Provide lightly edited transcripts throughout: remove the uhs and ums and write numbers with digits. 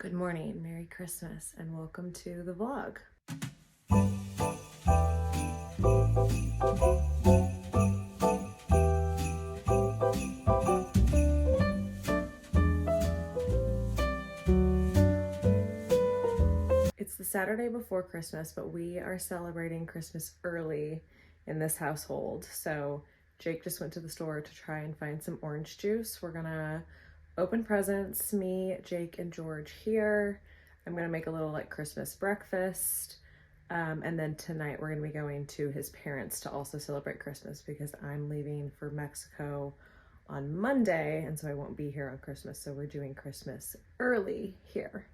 Good morning, Merry Christmas, and welcome to the vlog. It's the Saturday before Christmas, but we are celebrating Christmas early in this household. So Jake just went to the store to try and find some orange juice. We're gonna open presents, me, Jake, and George here. I'm gonna make a little like Christmas breakfast. And then tonight we're gonna be going to his parents to also celebrate Christmas because I'm leaving for Mexico on Monday, and so I won't be here on Christmas. So we're doing Christmas early here.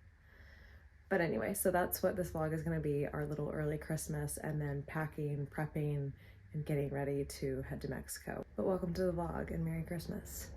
But anyway, so that's what this vlog is gonna be, our little early Christmas, and then packing, prepping, and getting ready to head to Mexico. But welcome to the vlog and Merry Christmas.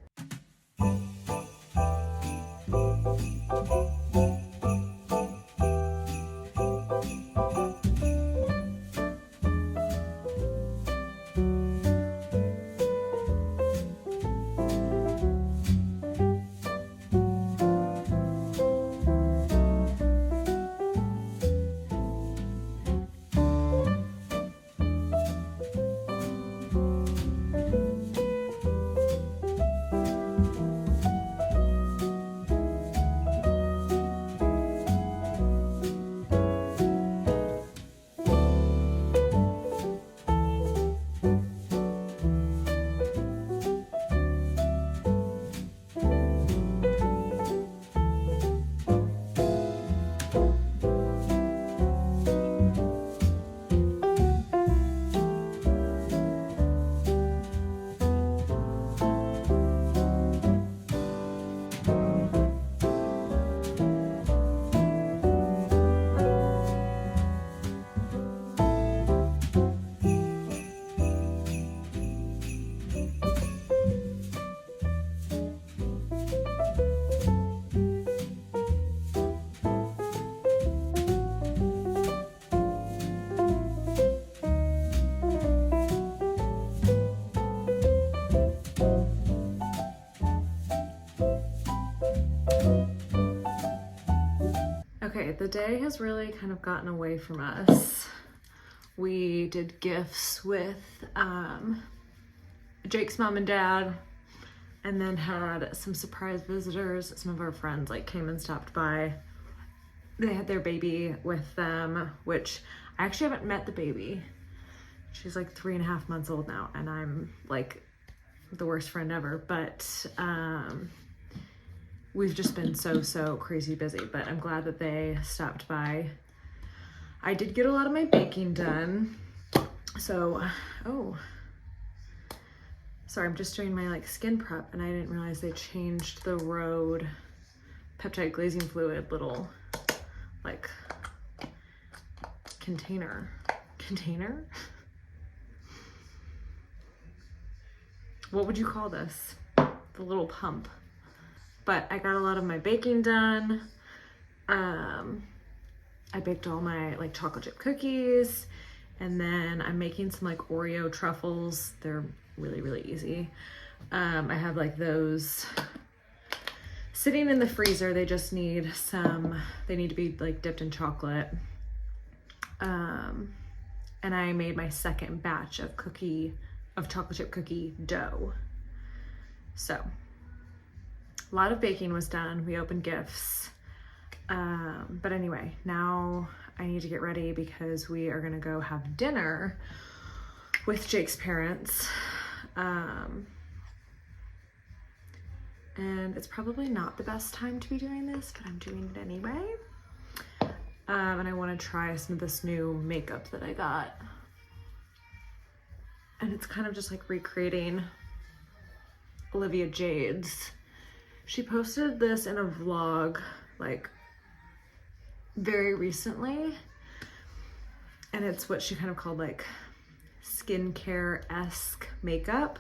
Okay, the day has really kind of gotten away from us. We did gifts with Jake's mom and dad, and then had some surprise visitors. Some of our friends like came and stopped by. They had their baby with them, which I actually haven't met the baby. She's like 3.5 months old now, and I'm like the worst friend ever, but we've just been so crazy busy, but I'm glad that they stopped by. I did get a lot of my baking done. So, sorry, I'm just doing my like skin prep, and I didn't realize they changed the Rhode peptide glazing fluid little like container. What would you call this? The little pump. But I got a lot of my baking done. I baked all my like chocolate chip cookies, and then I'm making some like Oreo truffles. They're really easy. I have like those sitting in the freezer. They just need they need to be like dipped in chocolate. And I made my second batch of chocolate chip cookie dough. So a lot of baking was done. We opened gifts. But anyway, now I need to get ready because we are gonna go have dinner with Jake's parents. And it's probably not the best time to be doing this, but I'm doing it anyway. And I wanna try some of this new makeup that I got. And it's kind of just like recreating Olivia Jade's. She posted this in a vlog like very recently, and it's what she kind of called like skincare-esque makeup.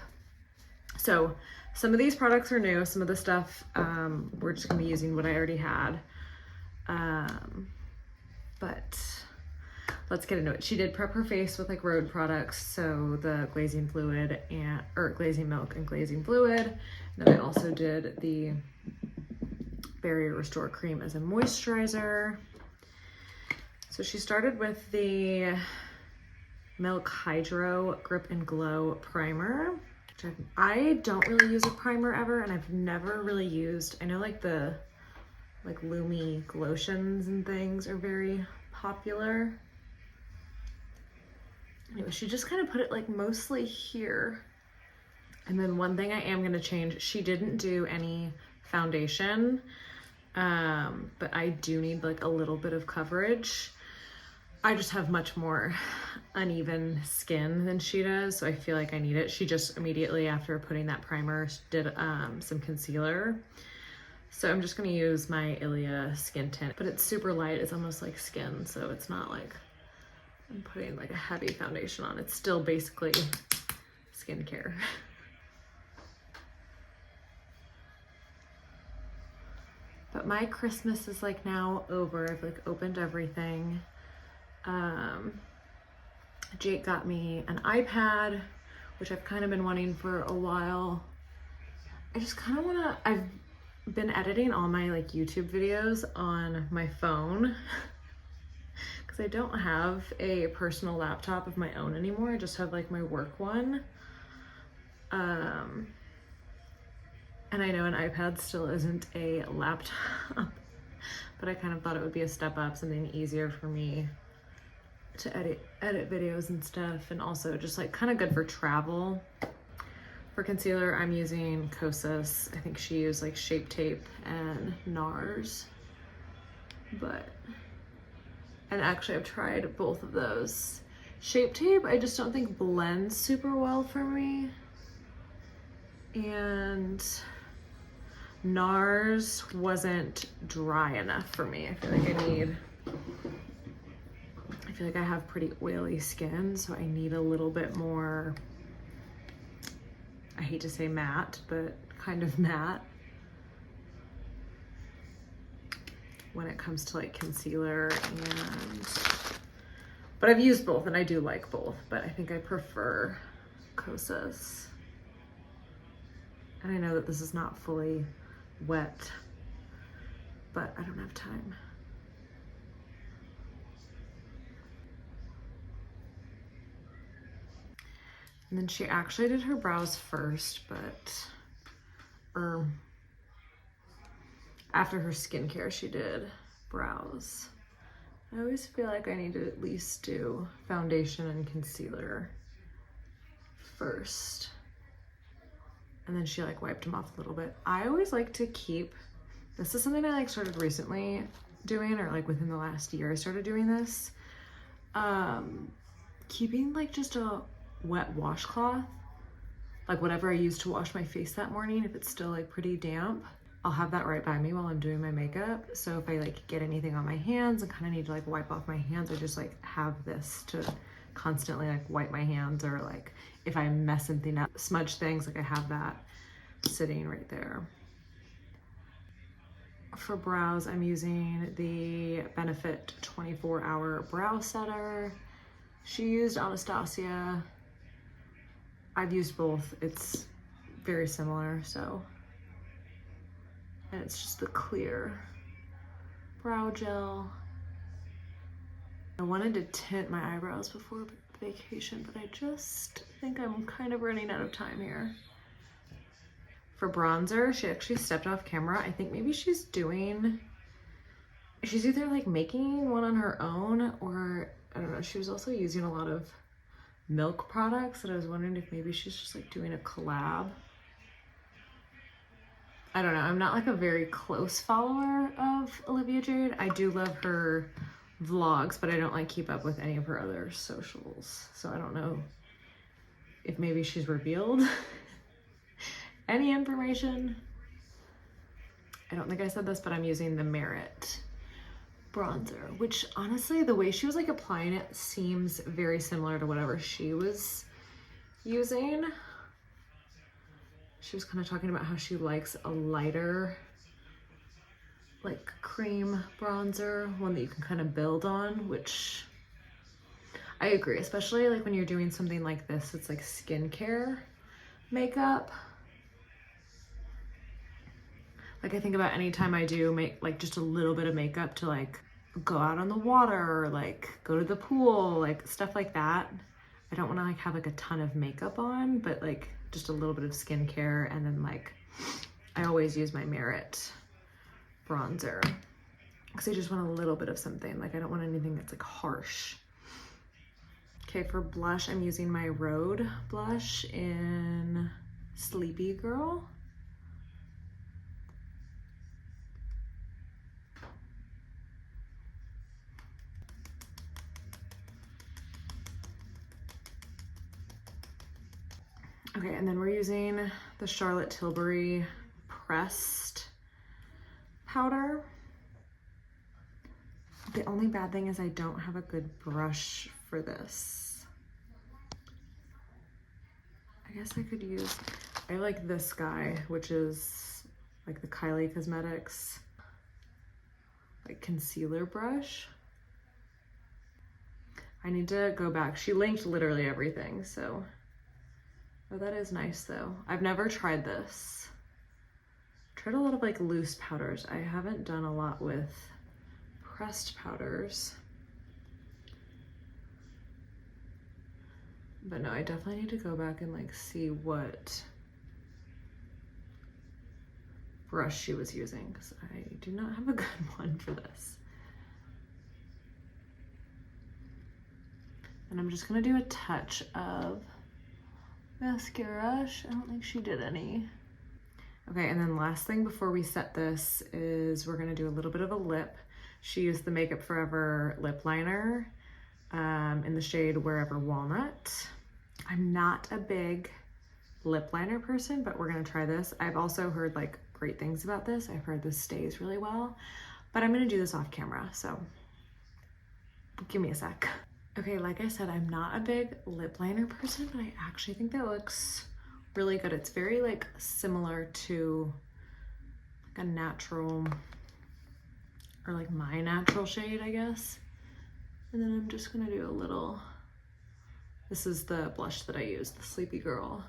So some of these products are new, some of the stuff we're just gonna be using what I already had. But let's get into it. She did prep her face with like Rhode products, so the glazing fluid or glazing milk and glazing fluid. And then I also did the Barrier Restore Cream as a moisturizer. So she started with the Milk Hydro Grip and Glow Primer. I don't really use a primer ever, and I've never really used, I know like the Lumi Glotions and things are very popular. Anyway, she just kind of put it like mostly here. And then one thing I am gonna change, she didn't do any foundation, but I do need like a little bit of coverage. I just have much more uneven skin than she does, so I feel like I need it. She just immediately after putting that primer did some concealer. So I'm just gonna use my Ilia skin tint, but it's super light. It's almost like skin, so it's not like I'm putting like a heavy foundation on. It's still basically skincare. But my Christmas is like now over. I've like opened everything. Jake got me an iPad, which I've kind of been wanting for a while. I just kind of want to, I've been editing all my like YouTube videos on my phone because I don't have a personal laptop of my own anymore. I just have like my work one. And I know an iPad still isn't a laptop, but I kind of thought it would be a step up, something easier for me to edit videos and stuff, and also just like kind of good for travel. For concealer, I'm using Kosas. I think she used like Shape Tape and NARS, and actually I've tried both of those. Shape Tape, I just don't think blends super well for me, and NARS wasn't dry enough for me. I feel like I have pretty oily skin, so I need a little bit more, I hate to say matte, but kind of matte when it comes to like concealer but I've used both and I do like both, but I think I prefer Kosas. And I know that this is not fully wet, but I don't have time. And then she actually did her brows first, after her skincare, she did brows. I always feel like I need to at least do foundation and concealer first. And then she like wiped them off a little bit. I always like to keep, this is something I like started recently doing, or like within the last year I started doing this. Keeping like just a wet washcloth, like whatever I use to wash my face that morning, if it's still like pretty damp, I'll have that right by me while I'm doing my makeup. So if I like get anything on my hands and kind of need to like wipe off my hands, I just like have this to constantly like wipe my hands, or like if I mess something up, smudge things, like I have that sitting right there. For brows, I'm using the Benefit 24-hour brow setter. She used Anastasia. I've used both. It's very similar, so. And it's just the clear brow gel. I wanted to tint my eyebrows before vacation, but I just think I'm kind of running out of time here. For bronzer, she actually stepped off camera. I think maybe she's either like making one on her own, or I don't know, she was also using a lot of Milk products that I was wondering if maybe she's just like doing a collab. I don't know, I'm not like a very close follower of Olivia Jade. I do love her vlogs, but I don't like keep up with any of her other socials. So I don't know if maybe she's revealed any information. I don't think I said this, but I'm using the Merit bronzer, which honestly, the way she was like applying it seems very similar to whatever she was using. She was kind of talking about how she likes a lighter, like cream bronzer, one that you can kind of build on, which I agree, especially like when you're doing something like this, it's like skincare makeup. Like I think about any time I do make like just a little bit of makeup to like go out on the water or like go to the pool, like stuff like that. I don't want to like have like a ton of makeup on, but like just a little bit of skincare. And then like I always use my Merit bronzer because I just want a little bit of something. Like I don't want anything that's like harsh. Okay, for blush, I'm using my Rhode blush in Sleepy Girl. Okay, and then we're using the Charlotte Tilbury pressed powder. The only bad thing is I don't have a good brush for this. I guess I could use, I like this guy, which is like the Kylie Cosmetics, like concealer brush. I need to go back. She linked literally everything, so. Oh, that is nice though. I've never tried this. Tried a lot of like loose powders. I haven't done a lot with pressed powders. But no, I definitely need to go back and like see what brush she was using because I do not have a good one for this. And I'm just gonna do a touch of mascara. I don't think she did any. Okay, and then last thing before we set this is we're gonna do a little bit of a lip. She used the Makeup Forever lip liner in the shade Wherever Walnut. I'm not a big lip liner person, but we're gonna try this. I've also heard like great things about this. I've heard this stays really well, but I'm gonna do this off camera, so give me a sec. Okay, like I said, I'm not a big lip liner person, but I actually think that looks really good. It's very like similar to like a natural, or like my natural shade, I guess. And then I'm just gonna do a little, this is the blush that I use, the Sleepy Girl.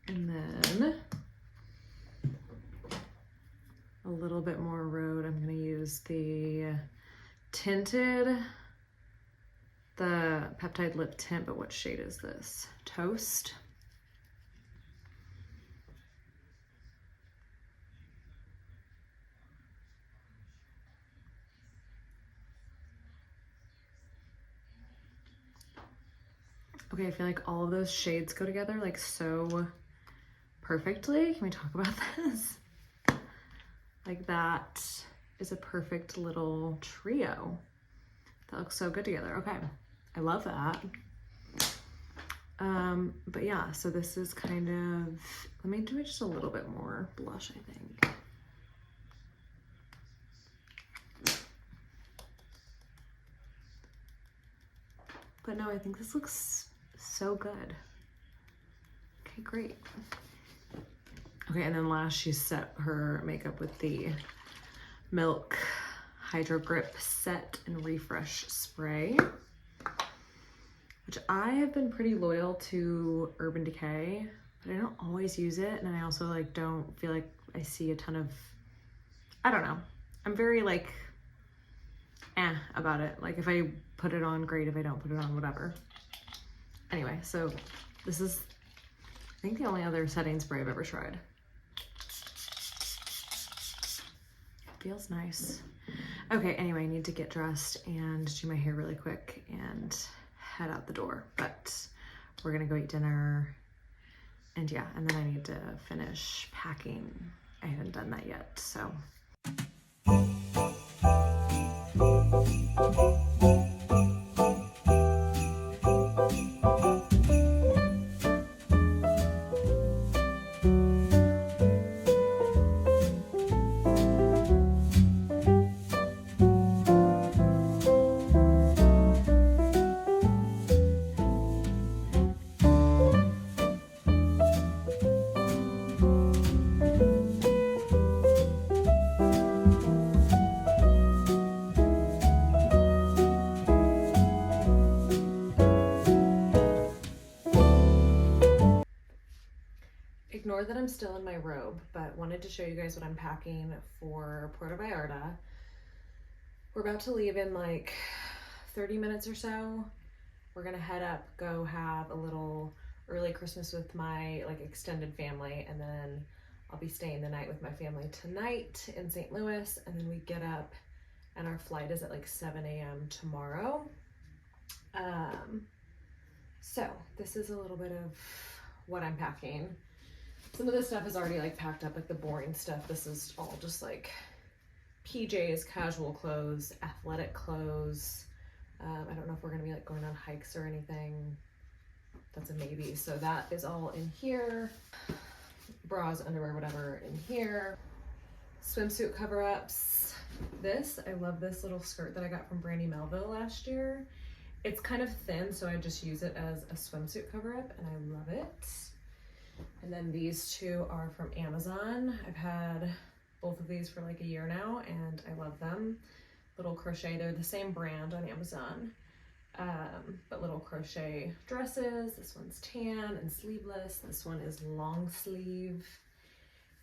And then a little bit more Rhode. I'm gonna use the tinted, the Peptide Lip Tint, but what shade is this? Toast. Okay, I feel like all of those shades go together like so perfectly. Can we talk about this? Like that is a perfect little trio. That looks so good together. Okay, I love that. But yeah, so this is kind of, let me do just a little bit more blush, I think. But no, I think this looks so good. Okay, great. Okay, and then last she set her makeup with the Milk Hydro Grip Set and Refresh Spray, which I have been pretty loyal to Urban Decay, but I don't always use it. And I also like don't feel like I see a ton of, I don't know. I'm very like, about it. Like if I put it on, great. If I don't put it on, whatever. Anyway, so this is, I think, the only other setting spray I've ever tried. Feels nice. Okay, anyway, I need to get dressed and do my hair really quick and head out the door. But we're gonna go eat dinner. And yeah, and then I need to finish packing. I haven't done that yet, so. ignore that I'm still in my robe, but wanted to show you guys what I'm packing for Puerto Vallarta. We're about to leave in like 30 minutes or so. We're gonna head up, go have a little early Christmas with my like extended family, and then I'll be staying the night with my family tonight in St. Louis, and then we get up and our flight is at like 7 a.m. tomorrow. So this is a little bit of what I'm packing. Some of this stuff is already like packed up, like the boring stuff. This is all just like PJs, casual clothes, athletic clothes. I don't know if we're gonna be like going on hikes or anything. That's a maybe. So that is all in here. Bras, underwear, whatever in here. Swimsuit cover-ups. I love this little skirt that I got from Brandy Melville last year. It's kind of thin, so I just use it as a swimsuit cover-up, and I love it. And then these two are from Amazon. I've had both of these for like a year now, and I love them. Little crochet, they're the same brand on Amazon, but little crochet dresses. This one's tan and sleeveless. This one is long sleeve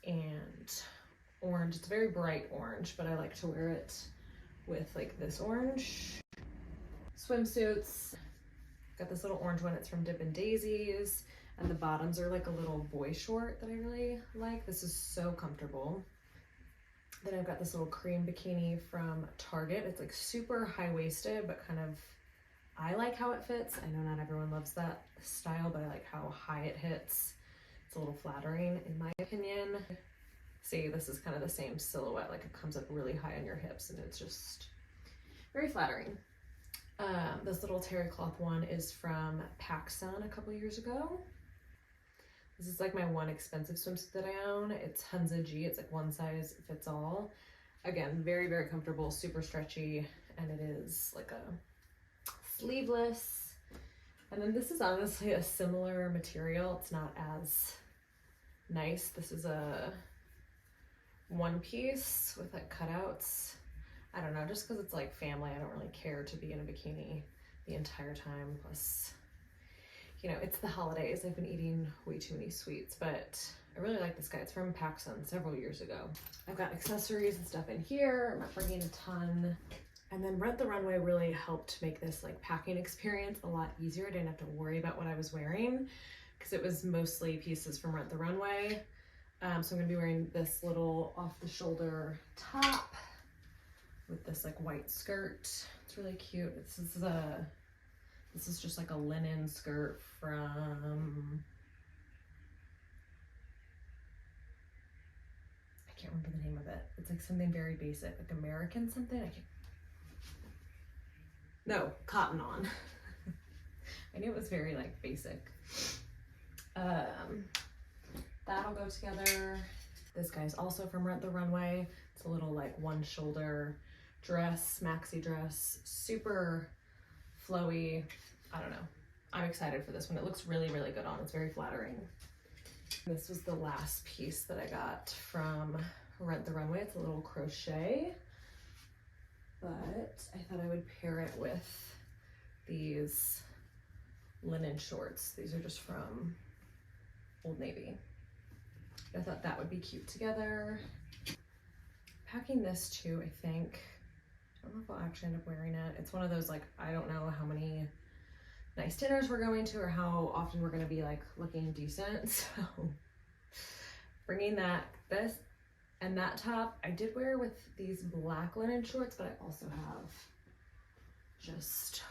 and orange. It's very bright orange, but I like to wear it with like this orange. Swimsuits, got this little orange one. It's from Dippin' Daisies, and the bottoms are like a little boy short that I really like. This is so comfortable. Then I've got this little cream bikini from Target. It's like super high-waisted, but kind of, I like how it fits. I know not everyone loves that style, but I like how high it hits. It's a little flattering in my opinion. See, this is kind of the same silhouette, like it comes up really high on your hips, and it's just very flattering. This little terry cloth one is from PacSun a couple years ago. This is like my one expensive swimsuit that I own. It's Hunza G. It's like one size fits all. Again, very, very comfortable, super stretchy, and it is like a sleeveless. And then this is honestly a similar material. It's not as nice. This is a one piece with like cutouts. I don't know, just because it's like family, I don't really care to be in a bikini the entire time. Plus, you know, it's the holidays. I've been eating way too many sweets, but I really like this guy. It's from PacSun several years ago. I've got accessories and stuff in here. I'm not bringing a ton. And then Rent the Runway really helped make this like packing experience a lot easier. I didn't have to worry about what I was wearing because it was mostly pieces from Rent the Runway. So I'm gonna be wearing this little off the shoulder top with this like white skirt. It's really cute. This is just like a linen skirt from, I can't remember the name of it. It's like something very basic, like American something. No, Cotton On. I knew it was very like basic. That'll go together. This guy's also from Rent the Runway. It's a little like one shoulder dress, maxi dress, super flowy. I don't know. I'm excited for this one. It looks really, really good on. It's very flattering. This was the last piece that I got from Rent the Runway. It's a little crochet, but I thought I would pair it with these linen shorts. These are just from Old Navy. I thought that would be cute together. Packing this too, I think. I don't know if I'll actually end up wearing it. It's one of those like, I don't know how many nice dinners we're going to or how often we're gonna be like looking decent. So bringing this and that top, I did wear with these black linen shorts, but I also have just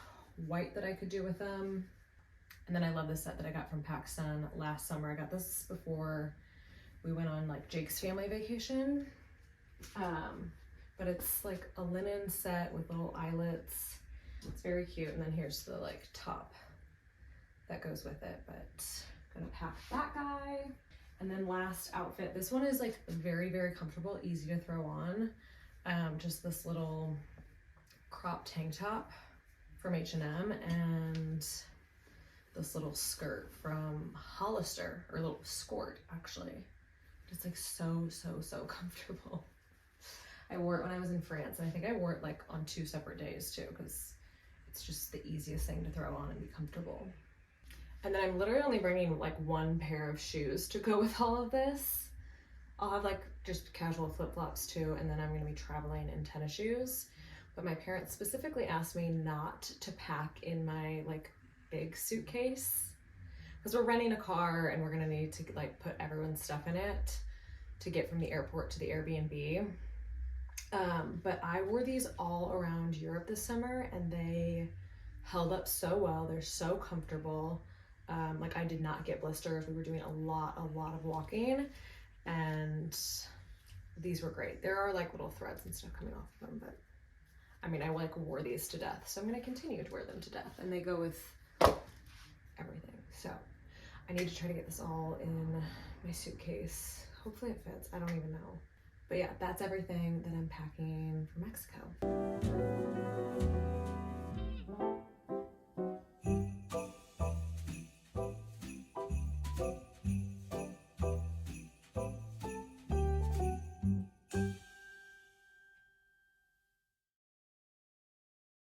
white that I could do with them. And then I love this set that I got from PacSun last summer. I got this before we went on like Jake's family vacation. But it's like a linen set with little eyelets. It's very cute. And then here's the like top that goes with it, but I'm gonna pack that guy. And then last outfit, this one is like very, very comfortable, easy to throw on. Just this little crop tank top from H&M and this little skirt from Hollister, or a little skirt actually. It's like so, so, so comfortable. I wore it when I was in France, and I think I wore it like on 2 separate days too, because it's just the easiest thing to throw on and be comfortable. And then I'm literally only bringing like one pair of shoes to go with all of this. I'll have like just casual flip-flops too, and then I'm gonna be traveling in tennis shoes. But my parents specifically asked me not to pack in my like big suitcase because we're renting a car and we're gonna need to like put everyone's stuff in it to get from the airport to the Airbnb. But I wore these all around Europe this summer and they held up so well. They're so comfortable. Like I did not get blisters. We were doing a lot of walking, and these were great. There are like little threads and stuff coming off of them, but I mean, I like wore these to death, so I'm gonna continue to wear them to death, and they go with everything. So I need to try to get this all in my suitcase. Hopefully it fits. I don't even know. But yeah, that's everything that I'm packing for Mexico.